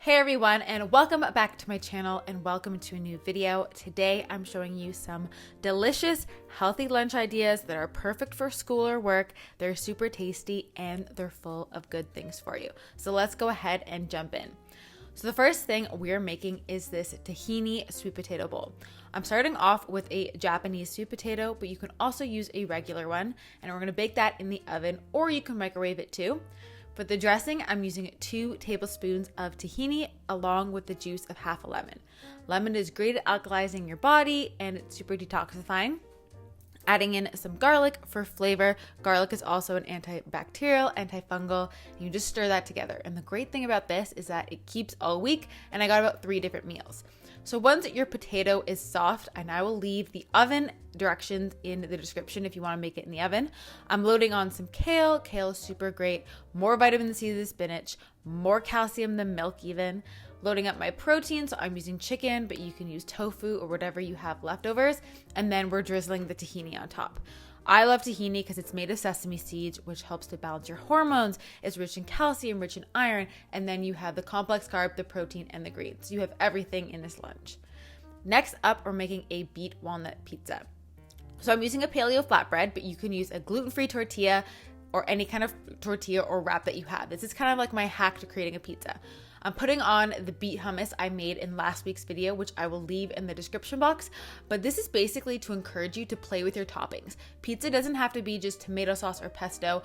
Hey everyone, and welcome back to my channel and welcome to a new video. Today I'm showing you some delicious healthy lunch ideas that are perfect for school or work. They're super tasty and they're full of good things for you. So let's go ahead and jump in. So the first thing we're making is this tahini sweet potato bowl. I'm starting off with a Japanese sweet potato, but you can also use a regular one, and we're gonna bake that in the oven, or you can microwave it too. For the dressing, I'm using 2 tablespoons of tahini along with the juice of half a lemon. Lemon is great at alkalizing your body and it's super detoxifying. Adding in some garlic for flavor. Garlic is also an antibacterial, antifungal. You just stir that together. And the great thing about this is that it keeps all week, and I got about 3 different meals. So once your potato is soft, and I will leave the oven directions in the description if you want to make it in the oven. I'm loading on some kale. Kale is super great. More vitamin C than spinach, more calcium than milk even. Loading up my protein, so I'm using chicken, but you can use tofu or whatever you have leftovers. And then we're drizzling the tahini on top. I love tahini because it's made of sesame seeds, which helps to balance your hormones. It's rich in calcium, rich in iron, and then you have the complex carb, the protein, and the greens. You have everything in this lunch. Next up, we're making a beet walnut pizza. So I'm using a paleo flatbread, but you can use a gluten-free tortilla or any kind of tortilla or wrap that you have. This is kind of like my hack to creating a pizza. I'm putting on the beet hummus I made in last week's video, which I will leave in the description box. But this is basically to encourage you to play with your toppings. Pizza doesn't have to be just tomato sauce or pesto.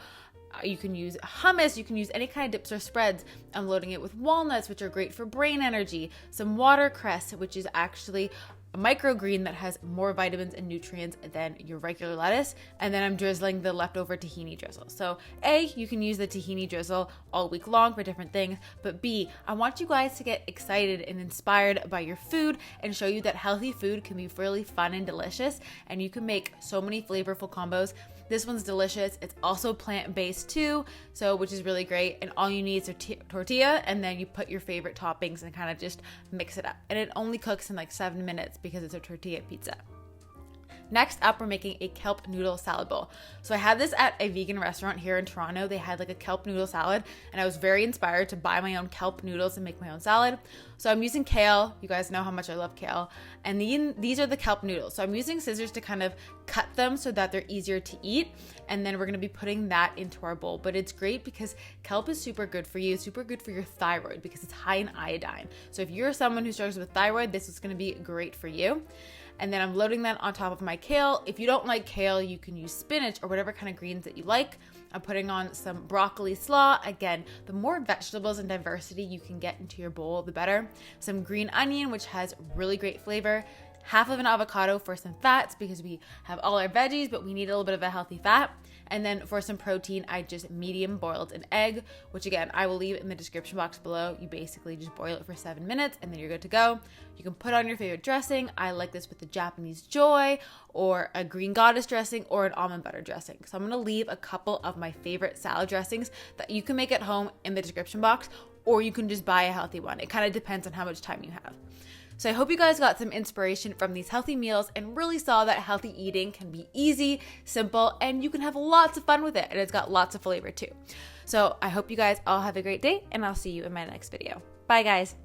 You can use hummus, you can use any kind of dips or spreads. I'm loading it with walnuts, which are great for brain energy, some watercress, which is actually a microgreen that has more vitamins and nutrients than your regular lettuce, and then I'm drizzling the leftover tahini drizzle. So A, you can use the tahini drizzle all week long for different things, but B, I want you guys to get excited and inspired by your food and show you that healthy food can be really fun and delicious, and you can make so many flavorful combos. This one's delicious. It's also plant-based too, so which is really great. And all you need is a tortilla, and then you put your favorite toppings and kind of just mix it up. And it only cooks in like 7 minutes because it's a tortilla pizza. Next up, we're making a kelp noodle salad bowl. So I had this at a vegan restaurant here in Toronto. They had like a kelp noodle salad, and I was very inspired to buy my own kelp noodles and make my own salad. So I'm using kale. You guys know how much I love kale. And these are the kelp noodles. So I'm using scissors to kind of cut them so that they're easier to eat. And then we're gonna be putting that into our bowl. But it's great because kelp is super good for you, super good for your thyroid because it's high in iodine. So if you're someone who struggles with thyroid, this is gonna be great for you. And then I'm loading that on top of my kale. If you don't like kale, you can use spinach or whatever kind of greens that you like. I'm putting on some broccoli slaw. Again, the more vegetables and diversity you can get into your bowl, the better. Some green onion, which has really great flavor. Half of an avocado for some fats because we have all our veggies, but we need a little bit of a healthy fat. And then for some protein, I just medium boiled an egg, which again, I will leave in the description box below. You basically just boil it for 7 minutes and then you're good to go. You can put on your favorite dressing. I like this with the Japanese joy or a green goddess dressing or an almond butter dressing. So I'm gonna leave a couple of my favorite salad dressings that you can make at home in the description box, or you can just buy a healthy one. It kind of depends on how much time you have. So I hope you guys got some inspiration from these healthy meals and really saw that healthy eating can be easy, simple, and you can have lots of fun with it, and it's got lots of flavor too. So I hope you guys all have a great day, and I'll see you in my next video. Bye guys.